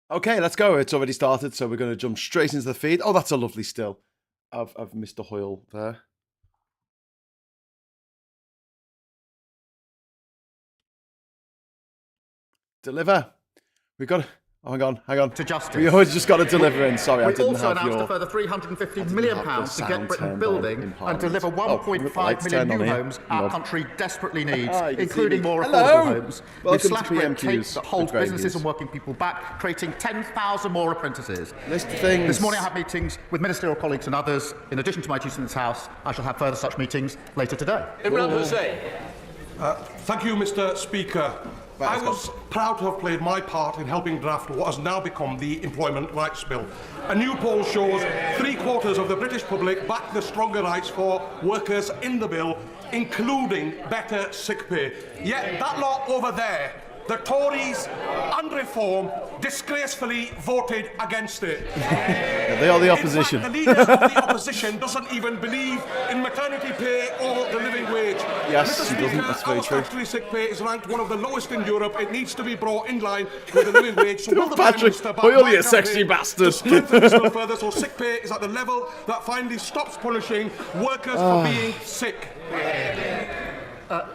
Okay, let's go. It's already started, so we're going to jump straight into the feed. Oh, that's a lovely still of Mr. Hoyle there. Deliver. We got. Oh, hang on. To justice. We always just got to deliver in. Sorry, I didn't also have announced your. a further £350 million to get Britain building and deliver 1.5 million new homes our country desperately needs, including more affordable homes. We've slashed red tape that holds businesses and working people back, creating 10,000 more apprentices. List of things. This morning I have meetings with ministerial colleagues and others. In addition to my duties in this House, I shall have further such meetings later today. Imran Hussain. Thank you, Mr. Speaker. I was proud to have played my part in helping draft what has now become the Employment Rights Bill. A new poll shows 3/4 of the British public back the stronger rights for workers in the bill, including better sick pay. Yet that lot over there, the Tories and Reform, disgracefully voted against it. They are the opposition. In fact, the leader of the opposition doesn't even believe in maternity pay or the living wage. Yes, Mr. he doesn't. Speaker, That's very our true. statutory sick pay is ranked one of the lowest in Europe. It needs to be brought in line with the living wage. So will the Prime Patrick Minister back Hoyle, my you sexy campaign bastard. to strengthen this bill further so sick pay is at the level that finally stops punishing workers for being sick?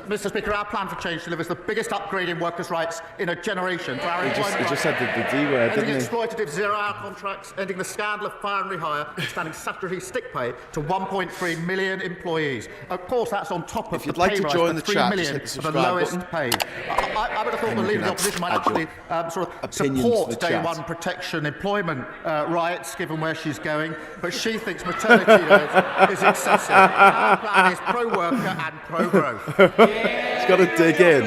Mr. Speaker, our plan for change delivers the biggest upgrade in workers' rights in a generation. For our He just said the D word, ending didn't he? exploitative zero-hour contracts, ending the scandal of fire and rehire, extending statutory sick pay to 1.3 million employees. Of course, that's on top of If you'd the like pay to rise join for the 3 chat, million just hit the for the subscribe lowest button. paid. I would have thought And the you leader of the can opposition might add your actually sort of opinions to support the day chat. one protection employment rights, given where she's going, but she thinks maternity leave is excessive. Our plan is pro-worker and pro-growth. He's got to dig in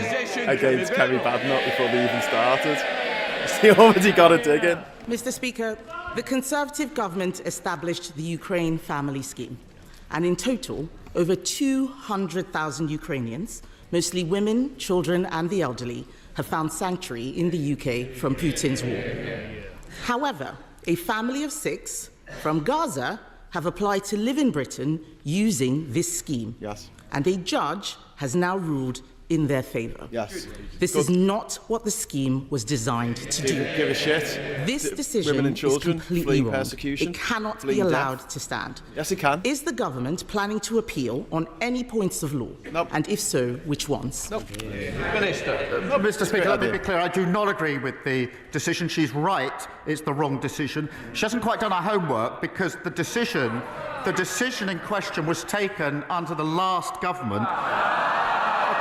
against Kemi Badenoch before they even started. He already got to dig in. Mr. Speaker, the Conservative government established the Ukraine Family Scheme, and in total, over 200,000 Ukrainians, mostly women, children and the elderly, have found sanctuary in the UK from Putin's war. However, a family of 6 from Gaza have applied to live in Britain using this scheme. Yes. And a judge has now ruled in their favour. Yes. This is not what the scheme was designed to do. Give a shit. This decision Women and children is completely fleeing wrong. persecution, It cannot be fleeing allowed death. to stand. Yes, it can. Is the government planning to appeal on any points of law? Nope. And if so, which ones? Nope. Minister. Mr. Speaker, let me idea. be clear. I do not agree with the decision. She's right. It's the wrong decision. She hasn't quite done her homework because the decision in question was taken under the last government.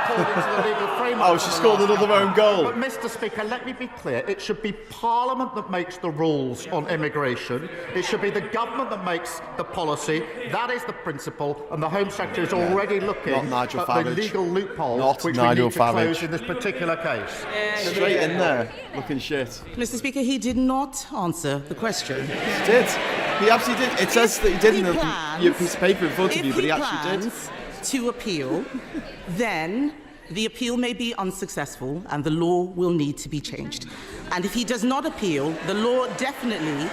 According to the legal framework. Oh, she scored another own goal. But, Mr. Speaker, let me be clear. It should be Parliament that makes the rules on immigration. It should be the government that makes the policy. That is the principle, and the Home Secretary is already looking Not Nigel at Farage. the legal loophole Not which Nigel we need to close Farage. in this particular case. Straight in there, looking shit. Mr. Speaker, he did not answer the question. He did. He absolutely did. It says that he did in your piece of paper in front of you, but he actually did. To appeal, then the appeal may be unsuccessful and the law will need to be changed. And if he does not appeal, the law definitely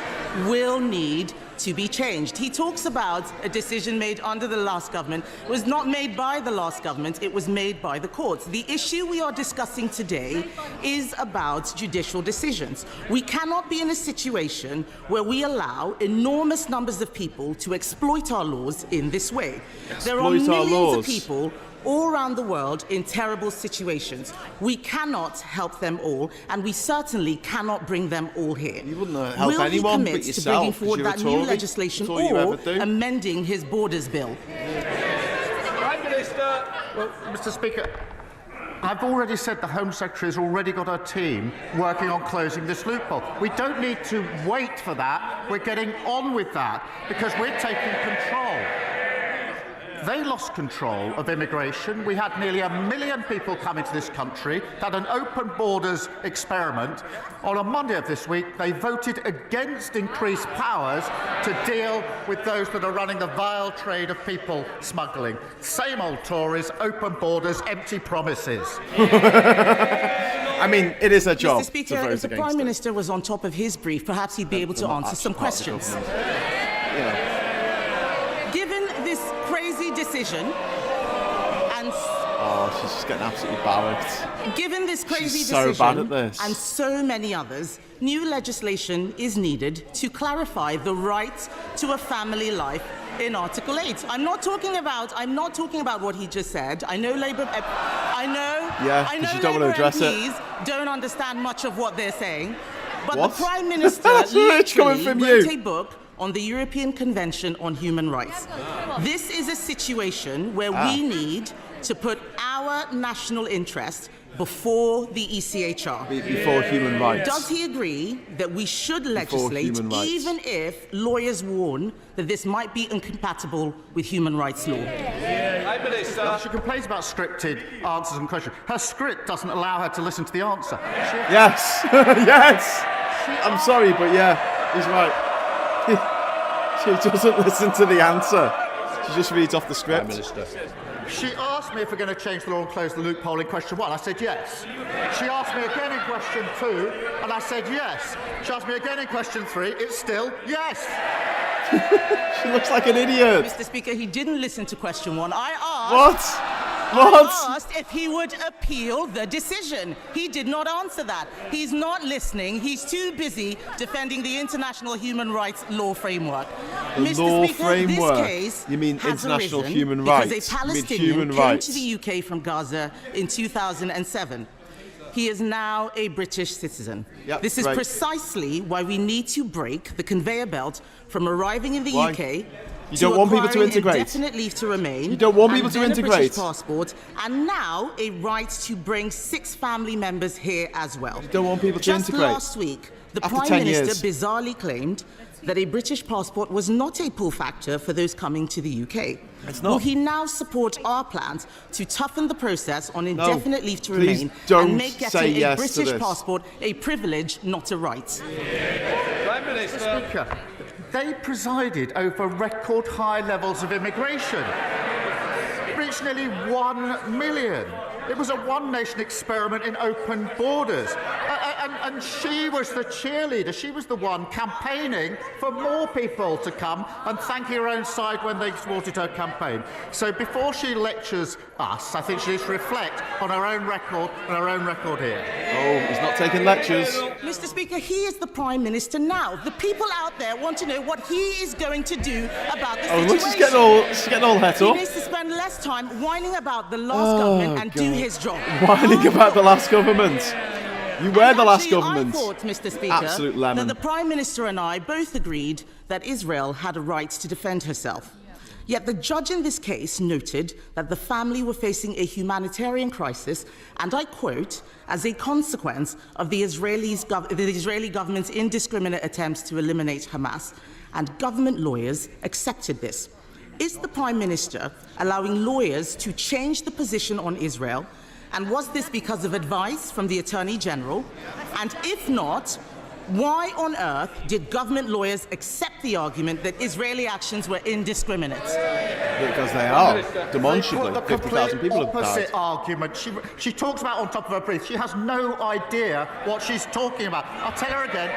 will need to be changed. He talks about a decision made under the last government. It was not made by the last government, it was made by the courts. The issue we are discussing today is about judicial decisions. We cannot be in a situation where we allow enormous numbers of people to exploit our laws in this way. There are millions of people all around the world in terrible situations. We cannot help them all, and we certainly cannot bring them all here. You wouldn't help anyone but yourself, to bringing forward 'cause you're a that new Tory. legislation That's all you or ever do. amending his borders bill? Prime Minister. Well, Mr. Speaker, I've already said the Home Secretary has already got her team working on closing this loophole. We don't need to wait for that. We're getting on with that because we're taking control. They lost control of immigration. We had nearly 1 million people come into this country, had an open borders experiment. On a Monday of this week, they voted against increased powers to deal with those that are running the vile trade of people smuggling. Same old Tories, open borders, empty promises. I mean, it is a job Mr. Speaker, to vote if the against Prime it. Minister was on top of his brief, perhaps he'd be able to They're not answer some actually part of the questions. government. You know. Given this crazy decision and Oh, she's just getting absolutely barracked. Given this crazy She's so decision bad at this. and so many others, new legislation is needed to clarify the right to a family life in Article 8. I'm not talking about what he just said. I know Labour. I know you don't want to address it. MPs don't understand much of what they're saying. But What? the Prime Minister That's rich coming literally from wrote you. a book on the European Convention on Human Rights. This is a situation where we need to put our national interest before the ECHR. Before human rights. Does he agree that we should legislate human rights. even if lawyers warn that this might be incompatible with human rights law? Prime Minister. She complains about scripted answers and questions. Her script doesn't allow her to listen to the answer. Yes, yes. I'm sorry, but yeah, he's right. She doesn't listen to the answer. She just reads off the Prime script. Minister. She asked me if we're going to change the law and close the loophole in question 1. I said yes. She asked me again in question 2, and I said yes. She asked me again in question 3. It's still yes. She looks like an idiot. Mr. Speaker, he didn't listen to question 1. I asked. What? I asked if he would appeal the decision. He did not answer that. He's not listening. He's too busy defending the international human rights law framework. The Mr. law Speaker, framework? this case You mean has international arisen human because rights? a You mean Palestinian human came rights? to the UK from Gaza in 2007. He is now a British citizen. Yep, this is right. precisely why we need to break the conveyor belt from arriving in the Why? UK. You don't want people to acquiring integrate. Indefinite leave to remain. You don't want people and to then integrate. A British passport, and now a right to bring 6 family members here as well. You don't want people to Just integrate. last week, the After Prime 10 Minister years. bizarrely claimed that a British passport was not a pull factor for those coming to the UK. It's not. Will he now support our plans to toughen the process on indefinite leave to please remain don't and make say getting yes a to British this. passport a privilege, not a right? Prime Minister. Speaker, they presided over record high levels of immigration. Reached nearly 1 million. It was a one-nation experiment in open borders. And she was the cheerleader. She was the one campaigning for more people to come and thanking her own side when they supported her campaign. So before she lectures us, I think she needs to reflect on her own record here. Oh, he's not taking lectures. Mr. Speaker, he is the Prime Minister now. The people out there want to know what he is going to do about the Oh, situation. look, she's getting all het He up. needs to spend less time whining about the last government and do his job. Whining about the last government. You were the last Actually, government. I thought, Mr. Speaker, Absolute lemon. that the Prime Minister and I both agreed that Israel had a right to defend herself. Yet the judge in this case noted that the family were facing a humanitarian crisis, and I quote, as a consequence of the Israeli government's indiscriminate attempts to eliminate Hamas, and government lawyers accepted this. Is the Prime Minister allowing lawyers to change the position on Israel? And was this because of advice from the Attorney General? And if not, why on earth did government lawyers accept the argument that Israeli actions were indiscriminate? Because they are. Demonstrably, The 50,000 people have died. opposite argument. She talks about on top of her brief. She has no idea what she's talking about. I'll tell her again.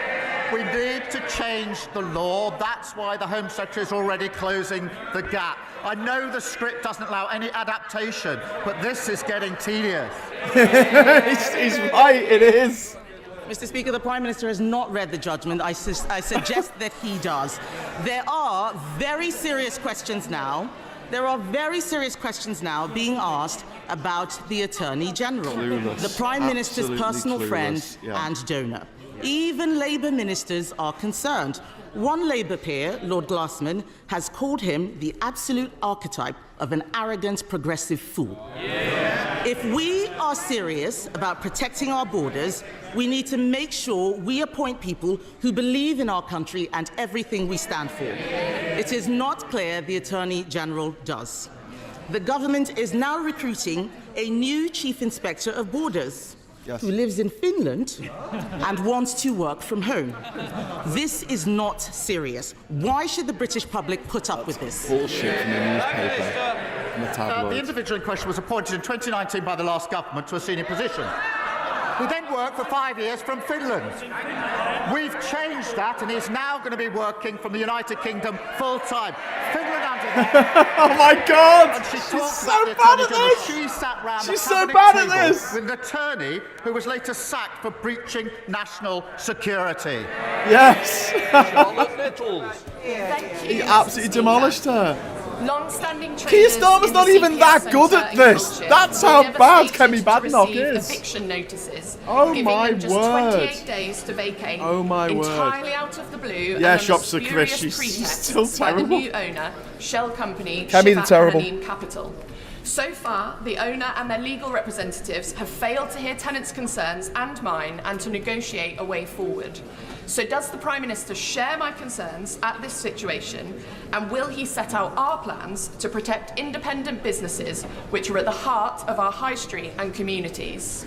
We need to change the law. That's why the Home Secretary is already closing the gap. I know the script doesn't allow any adaptation, but this is getting tedious. He's right, it is. Mr. Speaker, the Prime Minister has not read the judgment. I suggest that he does. There are very serious questions now. There are very serious questions now being asked about the Attorney General, Clueless. the Prime Minister's Absolutely personal friend clueless, yeah. and donor. Even Labour ministers are concerned. One Labour peer, Lord Glassman, has called him the absolute archetype of an arrogant progressive fool. Yeah. If we are serious about protecting our borders, we need to make sure we appoint people who believe in our country and everything we stand for. It is not clear the Attorney General does. The government is now recruiting a new Chief Inspector of Borders. Yes. Who lives in Finland and wants to work from home. This is not serious. Why should the British public put up with this? Bullshit from the newspaper, from the The tabloids. individual in question was appointed in 2019 by the last government to a senior position. He then worked for 5 years from Finland. We've changed that, and he's now going to be working from the United Kingdom full-time. Finland under there. Oh my God! And she's so bad at this! She sat round She's the so cabinet bad at table this! with an attorney who was later sacked for breaching national security. Yes! Charlotte Littles. He absolutely demolished her. Long-standing Keir traders Starmer's in not the even CPS that good centre at in this. Wiltshire That's were how bad devastated Kemi to Badenoch receive is. Eviction notices, Oh giving my them just word. 28 days to vacate. Oh my word. Entirely out of the blue. Yeah, and under shops are Chris. spurious She's pretexts still by the terrible. new owner, Shell Company, Kemi the Shivat terrible. Hanin Capital. So far, the owner and their legal representatives have failed to hear tenants' concerns and mine and to negotiate a way forward. So does the Prime Minister share my concerns at this situation, and will he set out our plans to protect independent businesses which are at the heart of our high street and communities?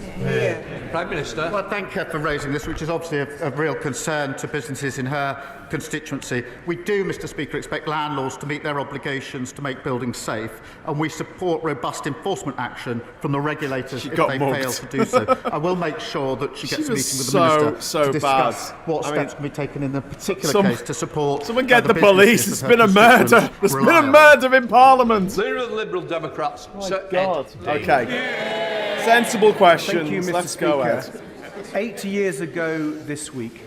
Prime Minister. Well, thank her for raising this, which is obviously of real concern to businesses in her constituency. We do, Mr Speaker, expect landlords to meet their obligations to make buildings safe, and we support robust enforcement action from the regulators if they fail to do so. I will make sure that she gets a meeting with the Minister to discuss what steps can be taken in the particular case to support. Someone get the police. There's been a murder. There's been a murder in Parliament. Leader of the Liberal Democrats. Oh my God. Okay. Sensible questions. Thank you, Mr. Let's Speaker. go ahead. 80 years ago this week,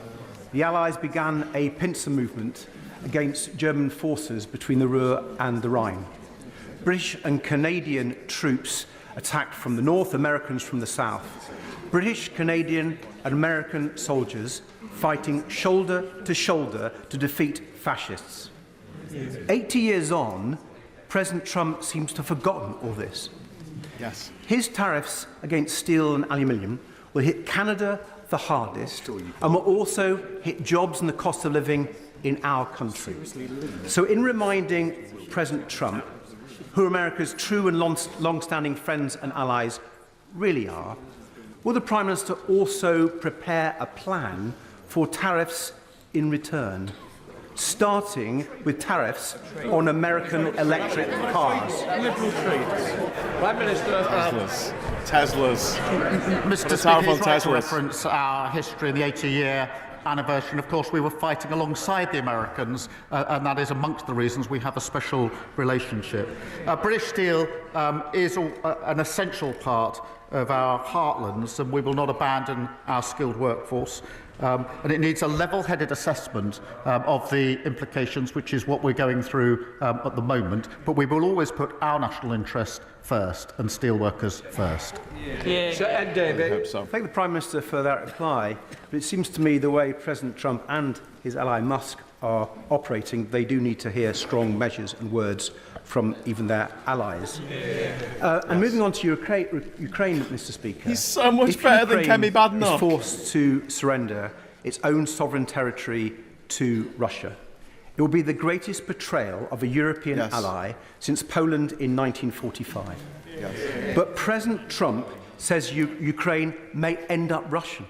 the Allies began a pincer movement against German forces between the Ruhr and the Rhine. British and Canadian troops attacked from the north, Americans from the south. British, Canadian and American soldiers fighting shoulder to defeat fascists. 80 years on, President Trump seems to have forgotten all this. Yes. His tariffs against steel and aluminium will hit Canada the hardest and will also hit jobs and the cost of living in our country. So in reminding President Trump who America's true and long-standing friends and allies really are, will the Prime Minister also prepare a plan for tariffs in return, starting with tariffs on American electric cars? Prime Minister. Teslas. Mr. Speaker, he's right to reference our history in the 80-year anniversary. And of course, we were fighting alongside the Americans, and that is amongst the reasons we have a special relationship. British steel is an essential part of our heartlands, and we will not abandon our skilled workforce. And it needs a level-headed assessment of the implications, which is what we're going through at the moment. But we will always put our national interest first and steelworkers first. Sir Ed Davey. I thank the Prime Minister for that reply, but it seems to me the way President Trump and his ally Musk are operating, they do need to hear strong measures and words from even their allies. And moving on to Ukraine, Mr. Speaker. He's so much if better than Ukraine Kemi Badenoch. is forced to surrender its own sovereign territory to Russia, it will be the greatest betrayal of a European ally since Poland in 1945. But President Trump says Ukraine may end up Russian,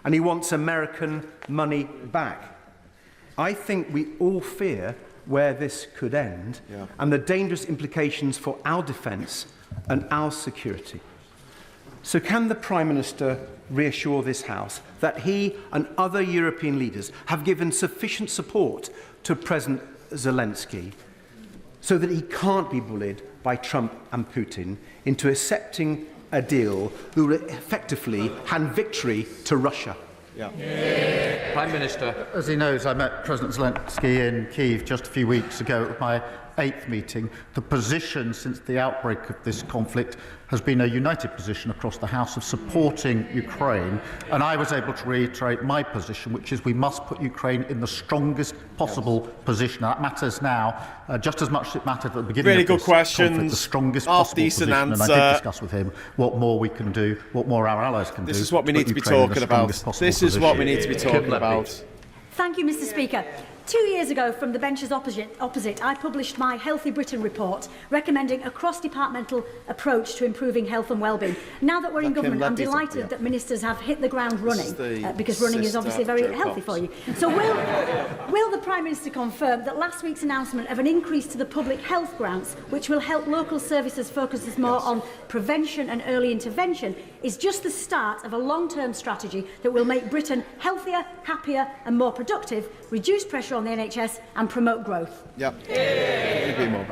and he wants American money back. I think we all fear where this could end and the dangerous implications for our defence and our security. So can the Prime Minister reassure this House that he and other European leaders have given sufficient support to President Zelensky so that he can't be bullied by Trump and Putin into accepting a deal that will effectively hand victory to Russia? Prime Minister. As he knows, I met President Zelensky in Kyiv just a few weeks ago at my 8th meeting. The position since the outbreak of this conflict has been a united position across the House of supporting Ukraine, and I was able to reiterate my position, which is we must put Ukraine in the strongest possible position. That matters now just as much as it mattered at the beginning of this conflict, the strongest possible position. And I did discuss with him what more we can do, what more our allies can do. This is what we need to be talking about. This is what we need to be talking about. Thank you, Mr. Speaker. 2 years ago, from the benches opposite, I published my Healthy Britain report, recommending a cross-departmental approach to improving health and well-being. Now that we're in government, I'm delighted that ministers have hit the ground running, because running is obviously very healthy for you. So will the Prime Minister confirm that last week's announcement of an increase to the public health grants, which will help local services focus more on prevention and early intervention, is just the start of a long-term strategy that will make Britain healthier, happier and more productive, reduce pressure on the NHS and promote growth. Yep.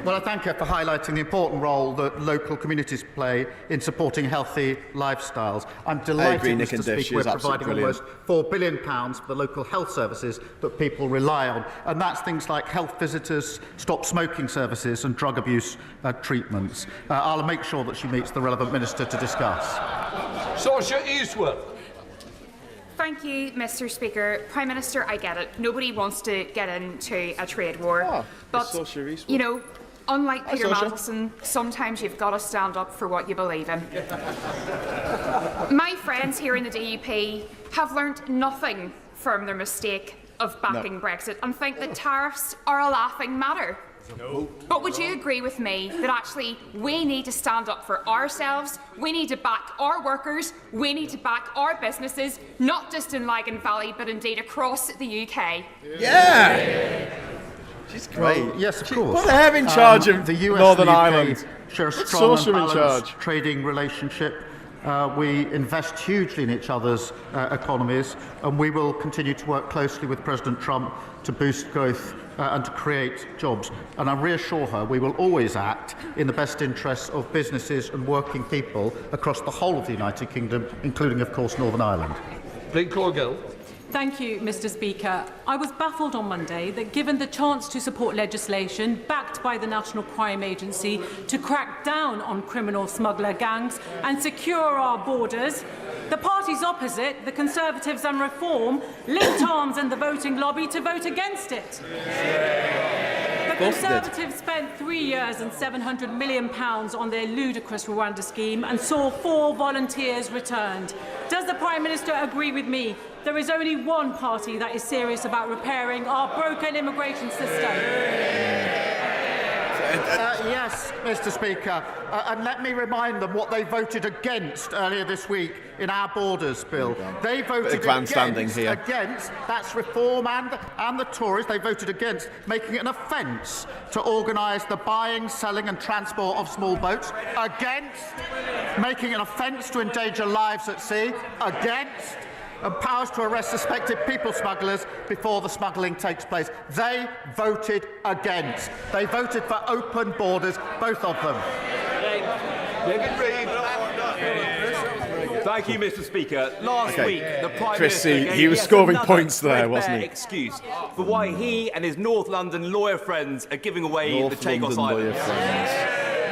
Well, I thank her for highlighting the important role that local communities play in supporting healthy lifestyles. I'm delighted, Mr. Speaker, we're providing almost £4 billion for the local health services that people rely on. And that's things like health visitors, stop smoking services and drug abuse treatments. I'll make sure that she meets the relevant minister to discuss. Saoirse Eastwood. Thank you, Mr. Speaker. Prime Minister, I get it. Nobody wants to get into a trade war. But, you know, unlike Peter Mandelson, sometimes you've got to stand up for what you believe in. My friends here in the DUP have learnt nothing from their mistake of backing Brexit and think that tariffs are a laughing matter. No. But would you agree with me that actually we need to stand up for ourselves, we need to back our workers, we need to back our businesses, not just in Lagan Valley but indeed across the UK? Yeah! She's great. Well, yes, of course. Put her in charge of the US Northern and the UK Ireland. share a Put strong Saoirse and in balanced charge. trading relationship. We invest hugely in each other's economies, and we will continue to work closely with President Trump to boost growth and to create jobs. And I reassure her we will always act in the best interests of businesses and working people across the whole of the United Kingdom, including, of course, Northern Ireland. Gill. Thank you, Mr. Speaker. I was baffled on Monday that given the chance to support legislation backed by the National Crime Agency to crack down on criminal smuggler gangs and secure our borders, the parties opposite, the Conservatives and Reform, linked arms in the voting lobby to vote against it. The Conservatives spent 3 years and £700 million on their ludicrous Rwanda scheme and saw 4 volunteers returned. Does the Prime Minister agree with me? There is only one party that is serious about repairing our broken immigration system. Yes, Mr. Speaker, and let me remind them what they voted against earlier this week in our Borders Bill. They voted against, that's Reform and the Tories, they voted against making it an offence to organise the buying, selling and transport of small boats, against making it an offence to endanger lives at sea, against and powers to arrest suspected people smugglers before the smuggling takes place. They voted against. They voted for open borders, both of them. Thank you, Mr. Speaker. Last week, the Prime Chris, Minister he was gave scoring another points there, wasn't threadbare he? excuse for why he and his North London lawyer friends are giving away the Chagos Islands.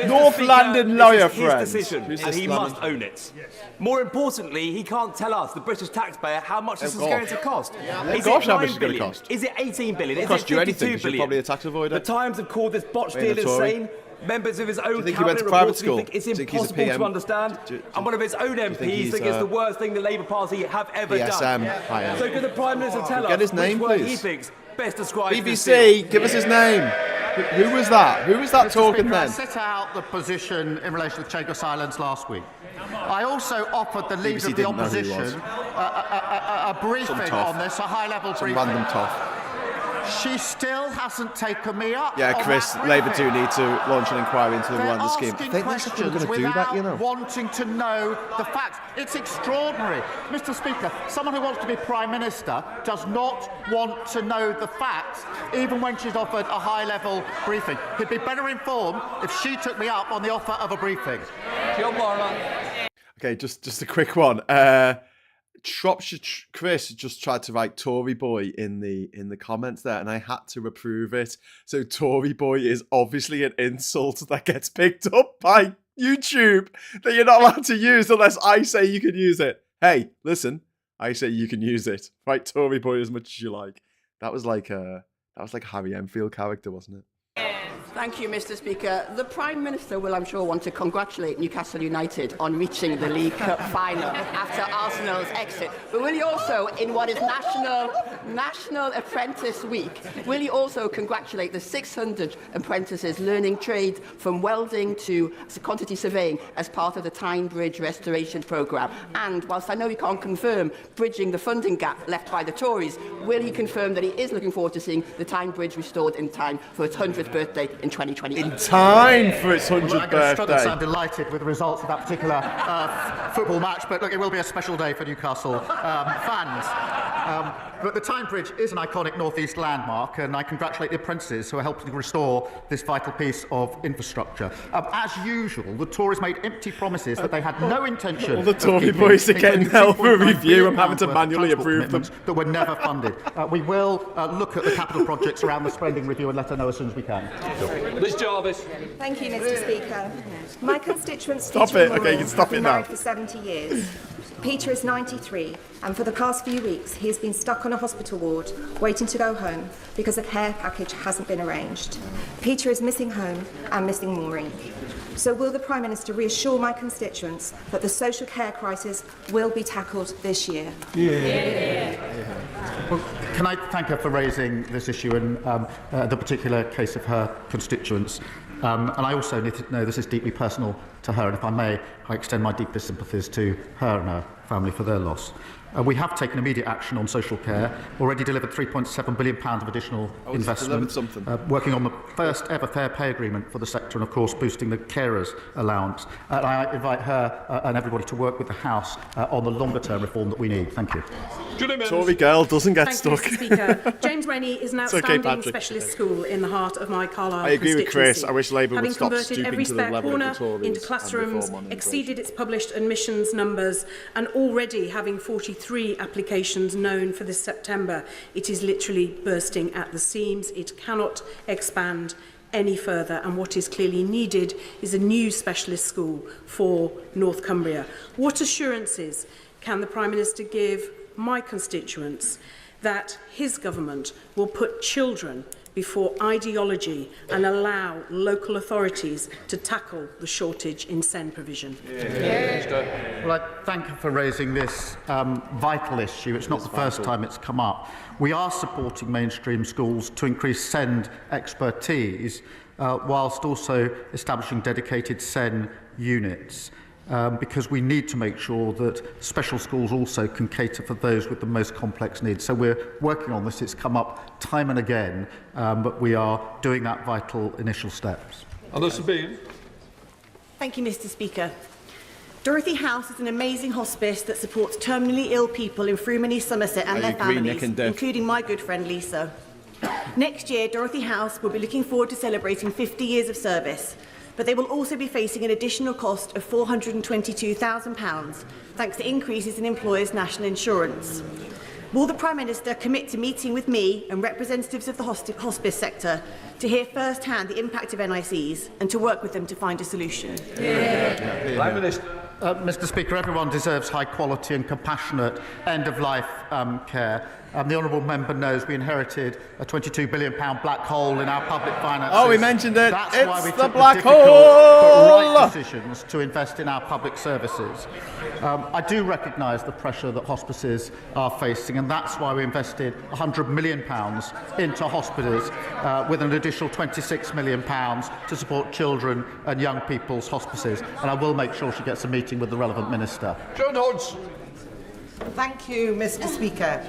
North London lawyer friends. This is his decision, and he must own it. More importantly, he can't tell us, the British taxpayer, how much this is going to cost. Is it 9 billion? Is it 18 billion? Is it 52 billion? Probably a tax avoider. The Times have called this botched deal insane. Members of his own cabinet reports think it's impossible to understand, and one of his own MPs thinks it's the worst thing the Labour Party have ever done. So can the Prime Minister tell us his name, which word please? he thinks best describes BBC, give us his name. Who was that? Who was that Mr. talking Speaker, then? I set out the position in relation to the Chagos Islands last week. I also offered the Leader of the Opposition a briefing on this, a high-level briefing. Random toff. She still hasn't taken me up. Yeah, on Chris, that Labour do briefing. need to launch an inquiry into the Rwanda scheme. I think they're Questions going to do that, you know. wanting to know the facts. It's extraordinary. Mr. Speaker, someone who wants to be Prime Minister does not want to know the facts, even when she's offered a high-level briefing. He'd be better informed if she took me up on the offer of a briefing. Okay, just a quick one. Shropshire Chris just tried to write Tory boy in the comments there, and I had to reprove it. So Tory boy is obviously an insult that gets picked up by YouTube that you're not allowed to use unless I say you can use it. Hey, listen, I say you can use it. Write Tory boy as much as you like. That was like a Harry Enfield character, wasn't it? Thank you, Mr. Speaker. The Prime Minister will, I'm sure, want to congratulate Newcastle United on reaching the League Cup final after Arsenal's exit. But will he also, in what is National Apprentice Week, will he also congratulate the 600 apprentices learning trades from welding to quantity surveying as part of the Tyne Bridge restoration programme? And whilst I know he can't confirm bridging the funding gap left by the Tories, will he confirm that he is looking forward to seeing the Tyne Bridge restored in time for its 100th birthday in 2020. In time for its 100th Well, I birthday. sound delighted with the results of that particular football match, but look, it will be a special day for Newcastle fans. But the Tyne Bridge is an iconic North East landmark, and I congratulate the apprentices who are helping to restore this vital piece of infrastructure. As usual, the Tories made empty promises that they had no intention. All the of Tory keeping, boys are getting including hell for a 3.9 review. billion I'm having to worth of manually transport approve them. commitments that were never funded. We will look at the capital projects around the spending review and let her know as soon as we can. Ms Jarvis. Thank you, Mr. Speaker. My constituent Stop Peter it. Okay, you can stop has been it now. married for 70 years. Peter is 93, and for the past few weeks he has been stuck on a hospital ward waiting to go home because a care package hasn't been arranged. Peter is missing home and missing Maureen. So will the Prime Minister reassure my constituents that the social care crisis will be tackled this year? Well, can I thank her for raising this issue and the particular case of her constituents? And I also need to know this is deeply personal to her, and if I may, I extend my deepest sympathies to her and her family for their loss. We have taken immediate action on social care, already delivered £3.7 billion of additional investment, working on the first ever fair pay agreement for the sector and, of course, boosting the carers allowance. And I invite her and everybody to work with the House on the longer-term reform that we need. Thank you. Tory girl doesn't get Thank stuck. you, Mr. Speaker. James Rennie is an It's okay, outstanding Patrick. specialist school in the heart of my Carlisle I agree with constituency. Chris. I wish Labour would Having stop converted stooping every to the spare level of the corner Tories into and classrooms, reform on exceeded its published admissions numbers, and already having 43 applications known for this September, it is literally bursting at the seams. It cannot expand any further, and what is clearly needed is a new specialist school for North Cumbria. What assurances can the Prime Minister give my constituents that his government will put children before ideology and allow local authorities to tackle the shortage in SEND provision? Well, I thank you for raising this vital issue. It's not the first time it's come up. We are supporting mainstream schools to increase SEND expertise whilst also establishing dedicated SEN units. Because we need to make sure that special schools also can cater for those with the most complex needs. So we're working on this. It's come up time and again, but we are doing that vital initial steps. Thank you, Mr. Speaker. Dorothy House is an amazing hospice that supports terminally ill people in Frumeney, Somerset and their families, including my good friend Lisa. Next year, Dorothy House will be looking forward to celebrating 50 years of service, but they will also be facing an additional cost of £422,000 thanks to increases in employers' national insurance. Will the Prime Minister commit to meeting with me and representatives of the hospice sector to hear firsthand the impact of NICs and to work with them to find a solution? Prime Minister. Mr. Speaker, everyone deserves high quality and compassionate end-of-life care. The honourable member knows we inherited a £22 billion black hole in our public finances. Oh, we mentioned it. That's It's why we the took black the difficult hole. but right decisions to invest in our public services. I do recognise the pressure that hospices are facing, and that's why we invested £100 million into hospitals with an additional £26 million to support children and young people's hospices. And I will make sure she gets a meeting with the relevant minister. John Hodge. Thank you, Mr. Speaker.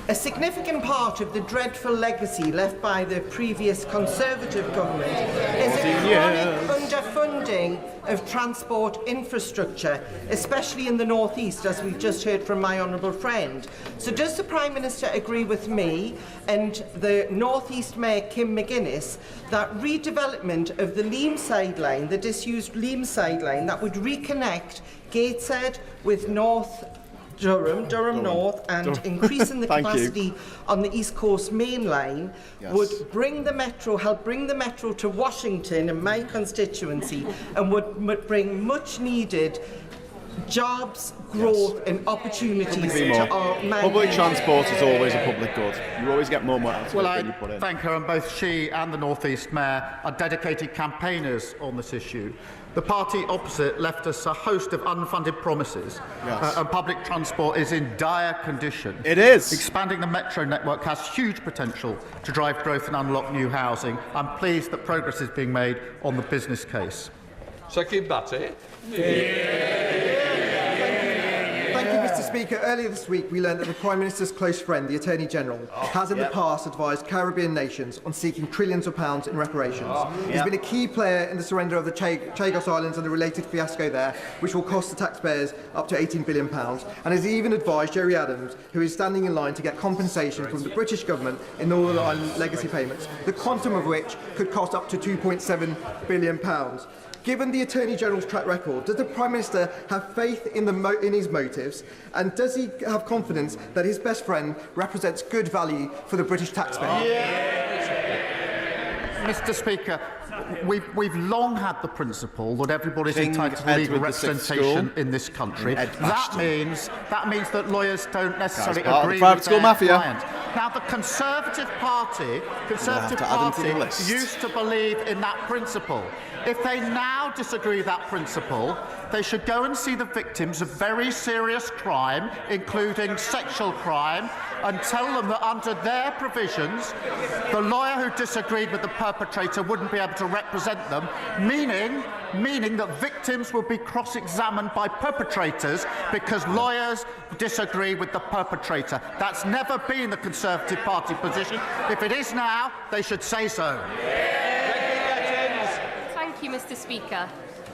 A significant part of the dreadful legacy left by the previous Conservative government is a chronic underfunding of transport infrastructure, especially in the North East, as we've just heard from my honourable friend. So does the Prime Minister agree with me and the North East Mayor Kim McGuinness that redevelopment of the Leam sideline, the disused Leam sideline, that would reconnect Gateshead with Durham North, and increasing the capacity on the East Coast Main Line would bring the metro, help bring the metro to Washington and my constituency, and would bring much needed jobs, growth and opportunities to our Public transport is always a public good. You always get more money out of it than you put in. Thank her, and both she and the North East Mayor are dedicated campaigners on this issue. The party opposite left us a host of unfunded promises, and public transport is in dire condition. It is. Expanding the metro network has huge potential to drive growth and unlock new housing. I'm pleased that progress is being made on the business case. Second Batty. Thank you, Mr. Speaker, earlier this week we learned that the Prime Minister's close friend, the Attorney General, has in the past advised Caribbean nations on seeking trillions of pounds in reparations. He's been a key player in the surrender of the Chagos Islands and the related fiasco there, which will cost the taxpayers up to £18 billion, and has even advised Jerry Adams, who is standing in line to get compensation from the British government in Northern Ireland legacy payments, the quantum of which could cost up to £2.7 billion. Given the Attorney General's track record, does the Prime Minister have faith in his motives, and does he have confidence that his best friend represents good value for the British taxpayer? Mr. Speaker, we've long had the principle that everybody's entitled to legal representation in this country. That means that lawyers don't necessarily agree with their client. Now, the Conservative Party used to believe in that principle. If they now disagree with that principle, they should go and see the victims of very serious crime, including sexual crime, and tell them that under their provisions, the lawyer who disagreed with the perpetrator wouldn't be able to represent them, meaning that victims will be cross-examined by perpetrators because lawyers disagree with the perpetrator. That's never been the Conservative Party position. If it is now, they should say so. Thank you, Mr. Speaker.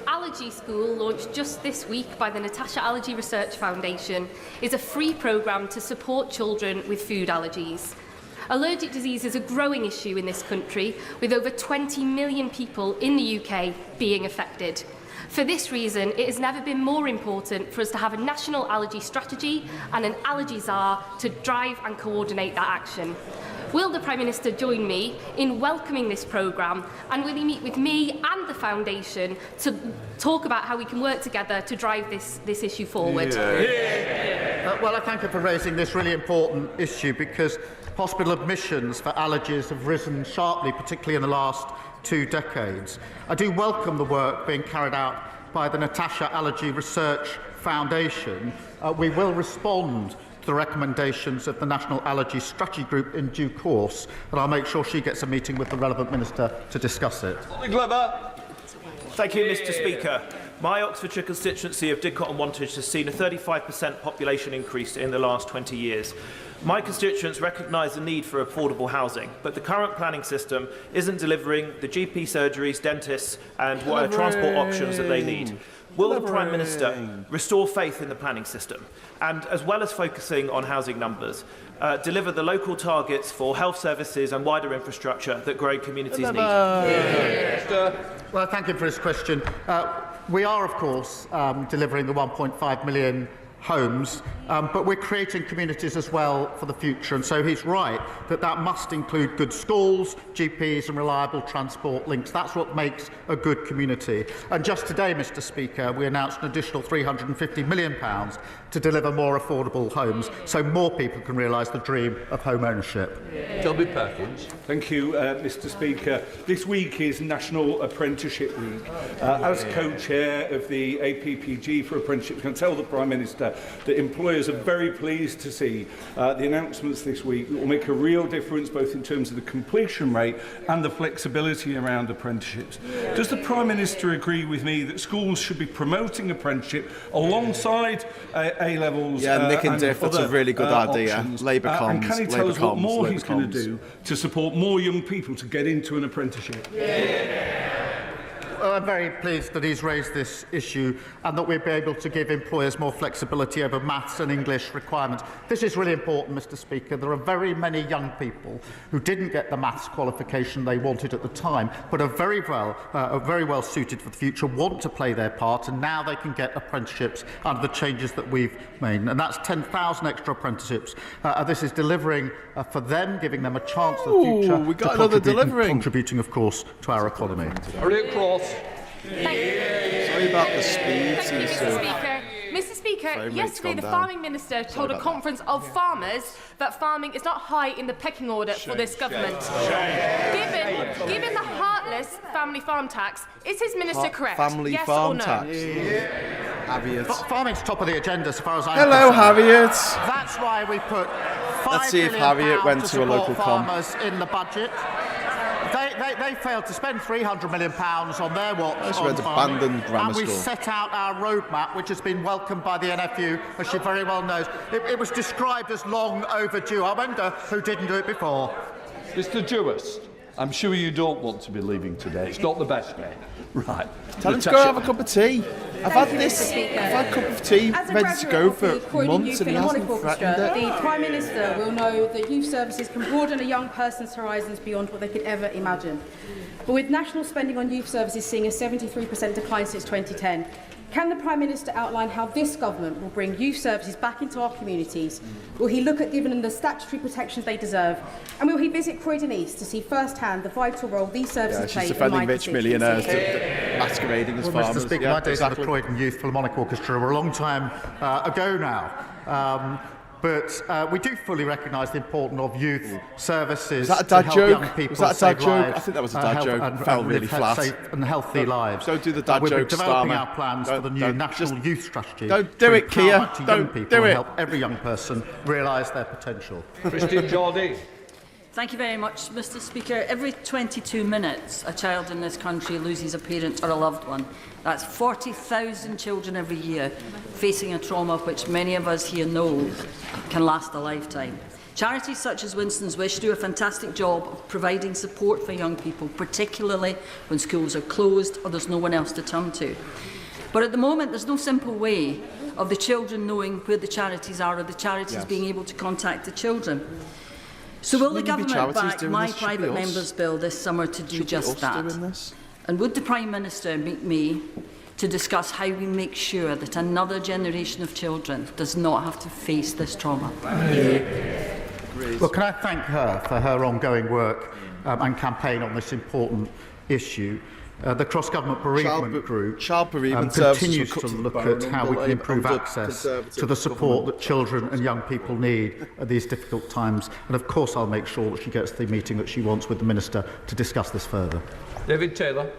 Allergy School, launched just this week by the Natasha Allergy Research Foundation, is a free programme to support children with food allergies. Allergic disease is a growing issue in this country, with over 20 million people in the UK being affected. For this reason, it has never been more important for us to have a national allergy strategy and an allergy czar to drive and coordinate that action. Will the Prime Minister join me in welcoming this programme, and will he meet with me and the Foundation to talk about how we can work together to drive this issue forward? Well, I thank you for raising this really important issue, because hospital admissions for allergies have risen sharply, particularly in the last 2 decades. I do welcome the work being carried out by the Natasha Allergy Research Foundation. We will respond to the recommendations of the National Allergy Strategy Group in due course, and I'll make sure she gets a meeting with the relevant minister to discuss it. Thank you, Mr. Speaker. My Oxfordshire constituency of Didcot and Wantage has seen a 35% population increase in the last 20 years. My constituents recognise the need for affordable housing, but the current planning system isn't delivering the GP surgeries, dentists and transport options that they need. Will the Prime Minister restore faith in the planning system and, as well as focusing on housing numbers, deliver the local targets for health services and wider infrastructure that growing communities need? Well, thank you for his question. We are, of course, delivering the 1.5 million homes, but we're creating communities as well for the future, and so he's right that that must include good schools, GPs and reliable transport links. That's what makes a good community. And just today, Mr. Speaker, we announced an additional £350 million to deliver more affordable homes so more people can realise the dream of home ownership. Toby Perkins. Thank you, Mr. Speaker. This week is National Apprenticeship Week. As co-chair of the APPG for Apprenticeships, I can tell the Prime Minister that employers are very pleased to see the announcements this week that will make a real difference both in terms of the completion rate and the flexibility around apprenticeships. Does the Prime Minister agree with me that schools should be promoting apprenticeship alongside A-levels? Yeah, Nick and Diff, that's a really good idea. Labour comms. And can he tell us what more he's going to do to support more young people to get into an apprenticeship? Well, I'm very pleased that he's raised this issue and that we'll be able to give employers more flexibility over maths and English requirements. This is really important, Mr. Speaker. There are very many young people who didn't get the maths qualification they wanted at the time, but are very well suited for the future, want to play their part, and now they can get apprenticeships under the changes that we've made. And that's 10,000 extra apprenticeships. This is delivering for them, giving them a chance for the future. We got another delivering. Contributing, of course, to our economy. Sorry about the speed. Thank you, Mr. Speaker. Mr. Speaker, yesterday the Farming Minister told a conference of farmers that farming is not high in the pecking order for this government. Given the heartless family farm tax, is his minister correct? Family yes farm or no? tax. Harriet. Farming's top of the agenda as far as I'm Hello, concerned. Harriet. That's why we put Let's see if Harriet went to a local farmers in the budget. They failed to spend £300 million on their watch. That's where it's abandoned grammar and we school. set out our roadmap, which has been welcomed by the NFU, as she very well knows. It was described as long overdue. I wonder who didn't do it before. Mr. Jewist, I'm sure you don't want to be leaving today. It's not the best day. Right. Tell him to go have a cup of tea. I've had a cup of tea ready to go for months and he hasn't threatened it. The Prime Minister will know that youth services can broaden a young person's horizons beyond what they could ever imagine. But with national spending on youth services seeing a 73% decline since 2010, can the Prime Minister outline how this government will bring youth services back into our communities? Will he look at giving them the statutory protections they deserve? And will he visit Croydon East to see firsthand the vital role these services play in my rich millionaires masquerading as farmers. Mr. Speaker, my days of the Croydon Youth Philharmonic Orchestra were a long time ago now. But we do fully recognise the importance of youth services Was that a dad to help joke? young people Was that a dad save joke? lives, I think that was a dad joke. And Fell really live flat. safe and healthy lives. Don't do the dad We've been jokes, developing Starmer. our plans for the new national youth strategy. Don't do it, to Keir. empower young Don't people do and it. help every young person realise their potential. Christine Geordie. Thank you very much, Mr. Speaker. Every 22 minutes, a child in this country loses a parent or a loved one. That's 40,000 children every year facing a trauma which many of us here know can last a lifetime. Charities such as Winston's Wish do a fantastic job of providing support for young people, particularly when schools are closed or there's no one else to turn to. But at the moment, there's no simple way of the children knowing where the charities are or the charities being able to contact the children. So will the government back my private member's bill this summer to do just that? And would the Prime Minister meet me to discuss how we make sure that another generation of children does not have to face this trauma? Well, can I thank her for her ongoing work and campaign on this important issue. The cross-government bereavement group continues to look at how we can improve access to the support that children and young people need at these difficult times. And of course I'll make sure that she gets the meeting that she wants with the Minister to discuss this further. David Taylor.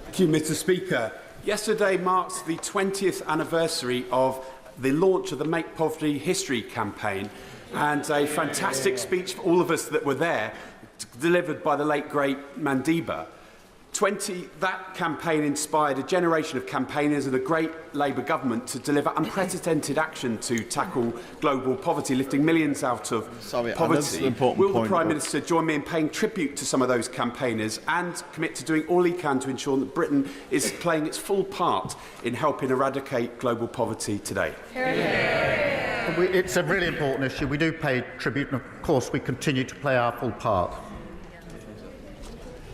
Thank you, Mr. Speaker. Yesterday marks the 20th anniversary of the launch of the Make Poverty History campaign, and a fantastic speech for all of us that were there, delivered by the late, great Mandiba. That campaign inspired a generation of campaigners and a great Labour government to deliver unprecedented action to tackle global poverty, lifting millions out of poverty. Will the Prime Minister join me in paying tribute to some of those campaigners and commit to doing all he can to ensure that Britain is playing its full part in helping eradicate global poverty today? It's a really important issue. We do pay tribute, and of course we continue to play our full part.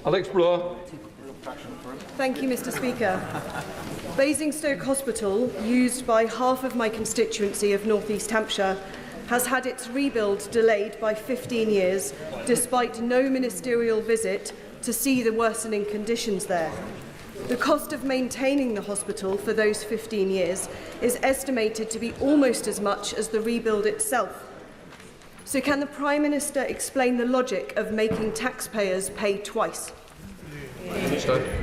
Alex Bloor. Thank you, Mr. Speaker. Basingstoke Hospital, used by half of my constituency of North East Hampshire, has had its rebuild delayed by 15 years, despite no ministerial visit to see the worsening conditions there. The cost of maintaining the hospital for those 15 years is estimated to be almost as much as the rebuild itself. So can the Prime Minister explain the logic of making taxpayers pay twice?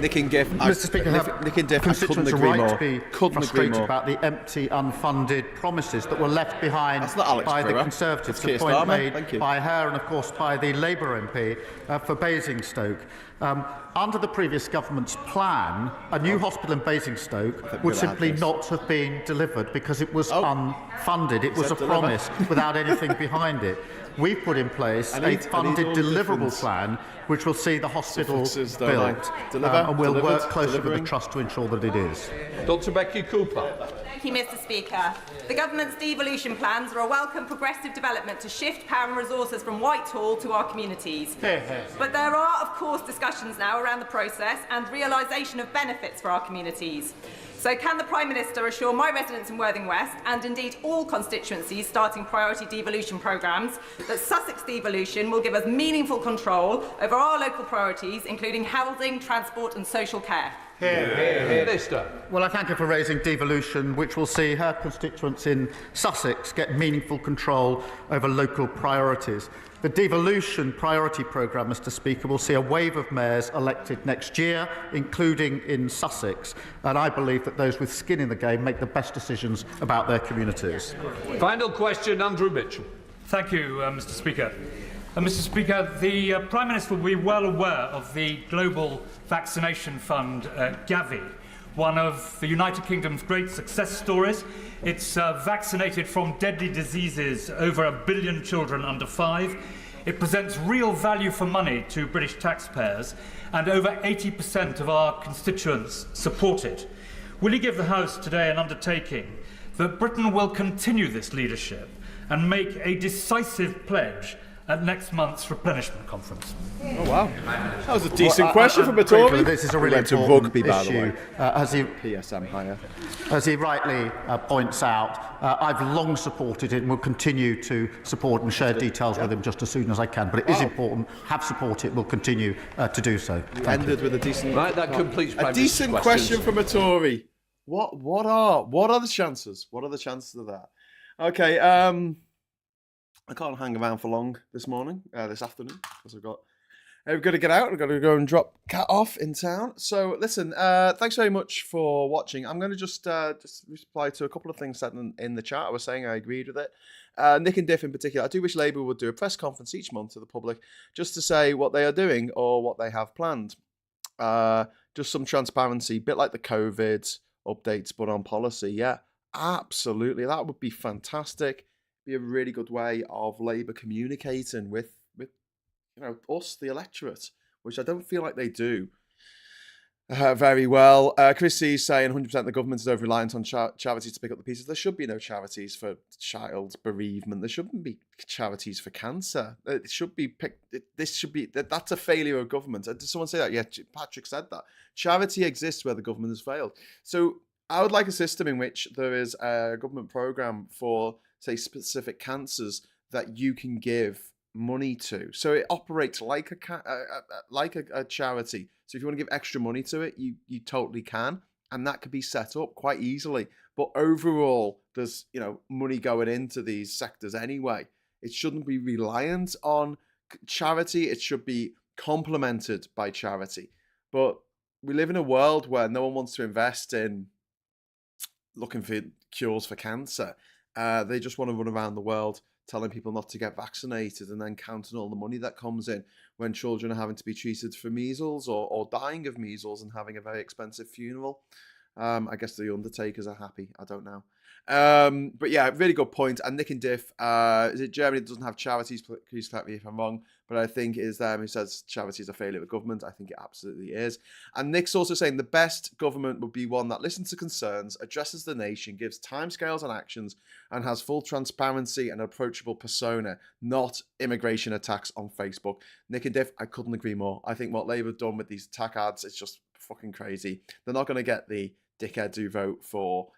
Nick and Giff, Mr. Speaker, Nick and Diff, I couldn't constituents are agree right more. to be frustrated about the empty, unfunded promises that were left behind by the Conservatives. The point made by her and, of course, by the Labour MP for Basingstoke. Under the previous government's plan, a new hospital in Basingstoke would simply not have been delivered because it was unfunded. It was a promise without anything behind it. We've put in place a funded deliverable plan which will see the hospital built, and we'll work closely with the Trust to ensure that it is. Dr. Becky Cooper. Thank you, Mr. Speaker. The government's devolution plans are a welcome progressive development to shift power and resources from Whitehall to our communities. But there are, of course, discussions now around the process and realisation of benefits for our communities. So can the Prime Minister assure my residents in Worthing West, and indeed all constituencies starting priority devolution programmes, that Sussex devolution will give us meaningful control over our local priorities, including housing, transport and social care? Well, I thank her for raising devolution, which will see her constituents in Sussex get meaningful control over local priorities. The devolution priority programme, Mr. Speaker, will see a wave of mayors elected next year, including in Sussex, and I believe that those with skin in the game make the best decisions about their communities. Final question, Andrew Mitchell. Thank you, Mr. Speaker. Mr. Speaker, the Prime Minister will be well aware of the Global Vaccination Fund, Gavi, one of the United Kingdom's great success stories. It's vaccinated from deadly diseases over 1 billion children under 5. It presents real value for money to British taxpayers, and over 80% of our constituents support it. Will you give the House today an undertaking that Britain will continue this leadership and make a decisive pledge at next month's replenishment conference? Oh wow, that was a decent question from a Tory. This is a really important rugby, by the way. PSM higher. As he rightly points out, I've long supported it and will continue to support and share details with him just as soon as I can. But it is important. Have supported. Will continue to do so. Ended with a decent. Right, that completes a decent question from a Tory. What are the chances? What are the chances of that? Okay. I can't hang around for long this afternoon, because I've got to get out. I've got to go and drop Cat off in town. So listen, thanks very much for watching. I'm going to just reply to a couple of things said in the chat. I was saying I agreed with it. Nick and Diff in particular. I do wish Labour would do a press conference each month to the public just to say what they are doing or what they have planned. Just some transparency, bit like the COVID updates, but on policy. Yeah, absolutely. That would be fantastic. Be a really good way of Labour communicating with us, the electorate, which I don't feel like they do very well. Chris C is saying 100% the government is over-reliant on charities to pick up the pieces. There should be no charities for child bereavement. There shouldn't be charities for cancer. It should be that's a failure of government. Did someone say that? Yeah, Patrick said that. Charity exists where the government has failed. So I would like a system in which there is a government programme for, say, specific cancers that you can give money to. So it operates like a charity. So if you want to give extra money to it, you totally can, and that could be set up quite easily. But overall, there's money going into these sectors anyway. It shouldn't be reliant on charity. It should be complemented by charity. But we live in a world where no one wants to invest in looking for cures for cancer. They just want to run around the world telling people not to get vaccinated and then counting all the money that comes in when children are having to be treated for measles or dying of measles and having a very expensive funeral. I guess the undertakers are happy. I don't know. But yeah, really good point. And Nick and Diff, is it Germany that doesn't have charities? Please correct me if I'm wrong. But I think it is them who says charities are a failure of government. I think it absolutely is. And Nick's also saying the best government would be one that listens to concerns, addresses the nation, gives timescales and actions, and has full transparency and approachable persona, not immigration attacks on Facebook. Nick and Diff, I couldn't agree more. I think what Labour have done with these attack ads is just fucking crazy. They're not going to get the dickheads who vote for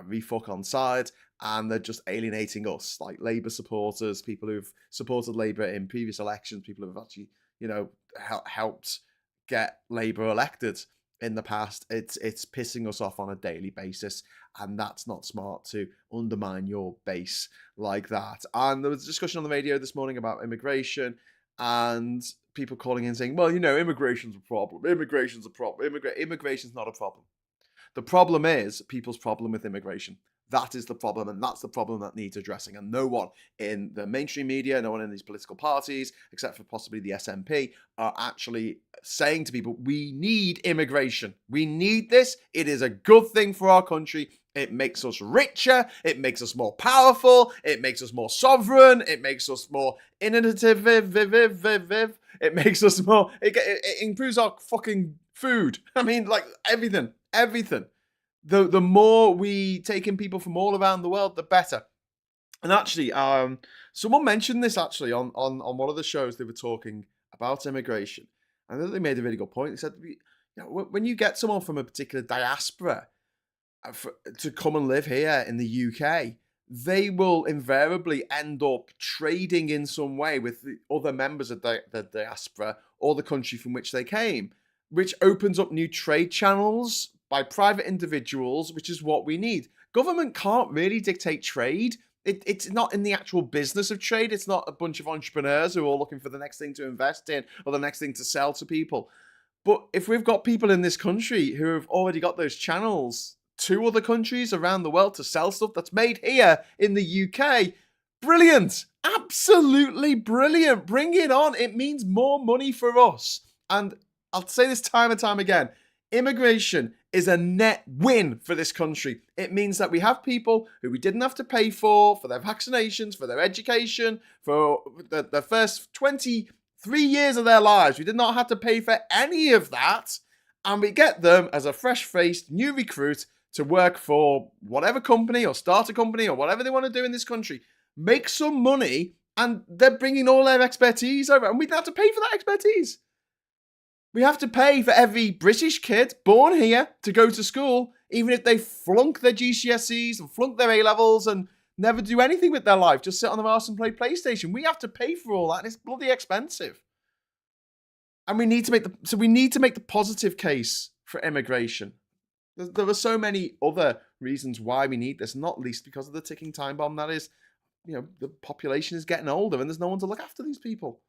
refuck on side, and they're just alienating us, like Labour supporters, people who've supported Labour in previous elections, people who have actually, helped get Labour elected in the past. It's pissing us off on a daily basis, and that's not smart to undermine your base like that. And there was a discussion on the radio this morning about immigration, and people calling in saying, well, immigration's a problem. Immigration's a problem. Immigration's not a problem. The problem is people's problem with immigration. That is the problem, and that's the problem that needs addressing. And no one in the mainstream media, no one in these political parties, except for possibly the SNP, are actually saying to people, we need immigration. We need this. It is a good thing for our country. It makes us richer. It makes us more powerful. It makes us more sovereign. It makes us more innovative. It makes us more... It improves our fucking food. I mean, like, everything. The more we take in people from all around the world, the better. And actually, someone mentioned this actually on one of the shows. They were talking about immigration, and I think they made a really good point. They said, when you get someone from a particular diaspora to come and live here in the UK, they will invariably end up trading in some way with the other members of the diaspora or the country from which they came, which opens up new trade channels by private individuals, which is what we need. Government can't really dictate trade. It's not in the actual business of trade. It's not a bunch of entrepreneurs who are all looking for the next thing to invest in or the next thing to sell to people. But if we've got people in this country who have already got those channels to other countries around the world to sell stuff that's made here in the UK, brilliant. absolutely brilliant. Bring it on. It means more money for us. And I'll say this time and time again. Immigration is a net win for this country. It means that we have people who we didn't have to pay for their vaccinations, for their education, for the first 23 years of their lives. We did not have to pay for any of that. And we get them as a fresh-faced new recruit to work for whatever company or start a company or whatever they want to do in this country. Make some money, and they're bringing all their expertise over. And we don't have to pay for that expertise. We have to pay for every British kid born here to go to school, even if they flunk their GCSEs and flunk their A-levels and never do anything with their life, just sit on their arse and play PlayStation. We have to pay for all that, and it's bloody expensive. And we need to make the positive case for immigration. There are so many other reasons why we need this, not least because of the ticking time bomb that is, the population is getting older and there's no one to look after these people.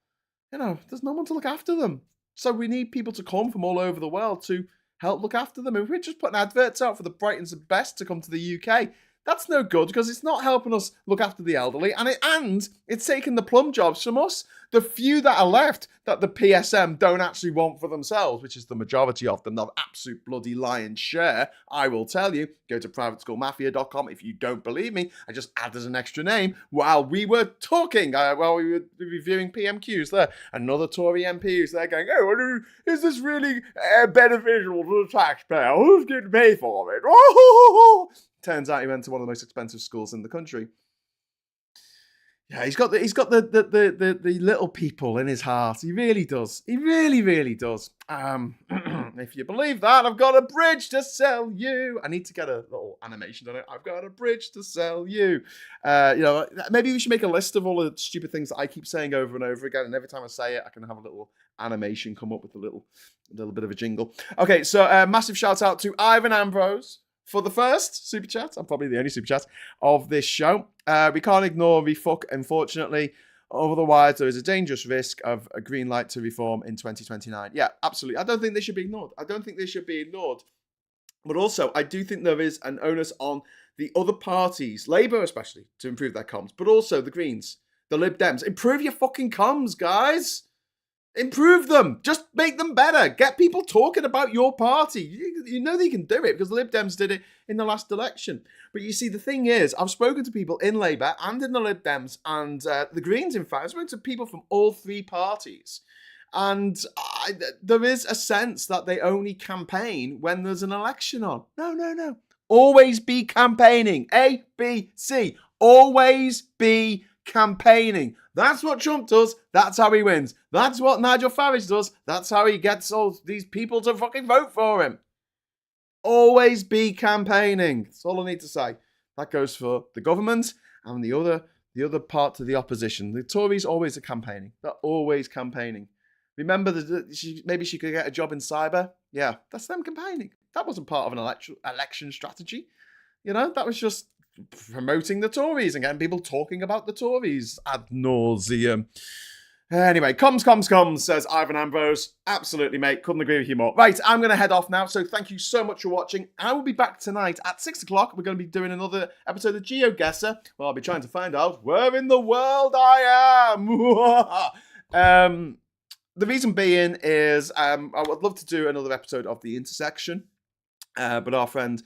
There's no one to look after them. So we need people to come from all over the world to help look after them. If we're just putting adverts out for the brightest and best to come to the UK, that's no good because it's not helping us look after the elderly, and it's taking the plum jobs from us. The few that are left that the PSM don't actually want for themselves, which is the majority of them, the absolute bloody lion's share, I will tell you. Go to privateschoolmafia.com if you don't believe me. I just added an extra name while we were talking, while we were reviewing PMQs there. Another Tory MP who's there going, oh, is this really beneficial to the taxpayer? Who's going to pay for it? Oh! Turns out he went to one of the most expensive schools in the country. Yeah, he's got the little people in his heart. He really does. He really, really does. If you believe that, I've got a bridge to sell you. I need to get a little animation on it. I've got a bridge to sell you. Maybe we should make a list of all the stupid things that I keep saying over and over again. And every time I say it, I can have a little animation come up with a little bit of a jingle. Okay, so massive shout out to Ivan Ambrose for the first super chat. I'm probably the only super chat of this show. We can't ignore refuck, unfortunately. Otherwise, there is a dangerous risk of a green light to reform in 2029. Yeah, absolutely. I don't think they should be ignored. But also, I do think there is an onus on the other parties, Labour especially, to improve their comms. But also the Greens, the Lib Dems. Improve your fucking comms, guys. Improve them. Just make them better. Get people talking about your party. You know they can do it because the Lib Dems did it in the last election. But you see, the thing is, I've spoken to people in Labour and in the Lib Dems and the Greens, in fact. I've spoken to people from all three parties. And there is a sense that they only campaign when there's an election on. No. Always be campaigning. A, B, C. Always be campaigning. That's what Trump does. That's how he wins. That's what Nigel Farage does. That's how he gets all these people to fucking vote for him. Always be campaigning. That's all I need to say. That goes for the government and the other part to the opposition. The Tories always are campaigning. They're always campaigning. Remember that maybe she could get a job in cyber? Yeah, that's them campaigning. That wasn't part of an election strategy. That was just promoting the Tories and getting people talking about the Tories ad nauseum. Anyway, comms, says Ivan Ambrose. Absolutely, mate. Couldn't agree with you more. Right, I'm going to head off now. So thank you so much for watching. I will be back tonight at 6 o'clock. We're going to be doing another episode of GeoGuessr. Well, I'll be trying to find out where in the world I am. The reason being is I would love to do another episode of The Intersection. But our friend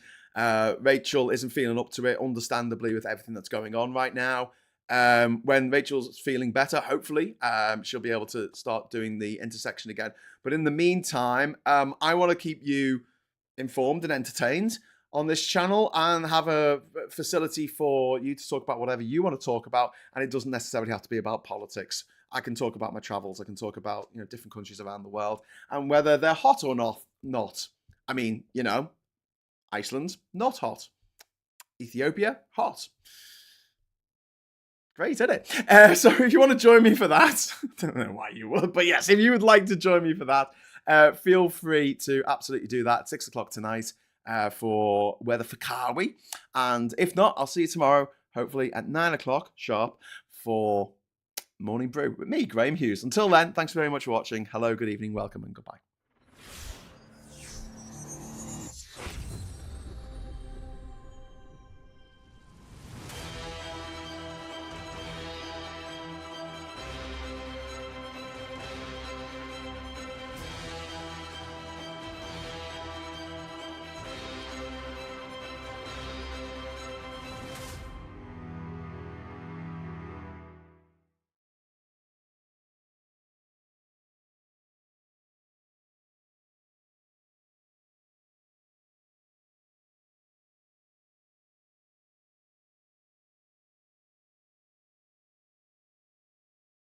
Rachel isn't feeling up to it, understandably, with everything that's going on right now. When Rachel's feeling better, hopefully, she'll be able to start doing The Intersection again. But in the meantime, I want to keep you informed and entertained on this channel and have a facility for you to talk about whatever you want to talk about. And it doesn't necessarily have to be about politics. I can talk about my travels. I can talk about different countries around the world and whether they're hot or not. I mean, Iceland, not hot. Ethiopia, hot. Great, isn't it? So if you want to join me for that, I don't know why you would, but yes, if you would like to join me for that, feel free to absolutely do that at 6 o'clock tonight for Weather for Carwy. And if not, I'll see you tomorrow, hopefully at 9 o'clock sharp for Morning Brew with me, Graham Hughes. Until then, thanks very much for watching. Hello, good evening, welcome, and goodbye.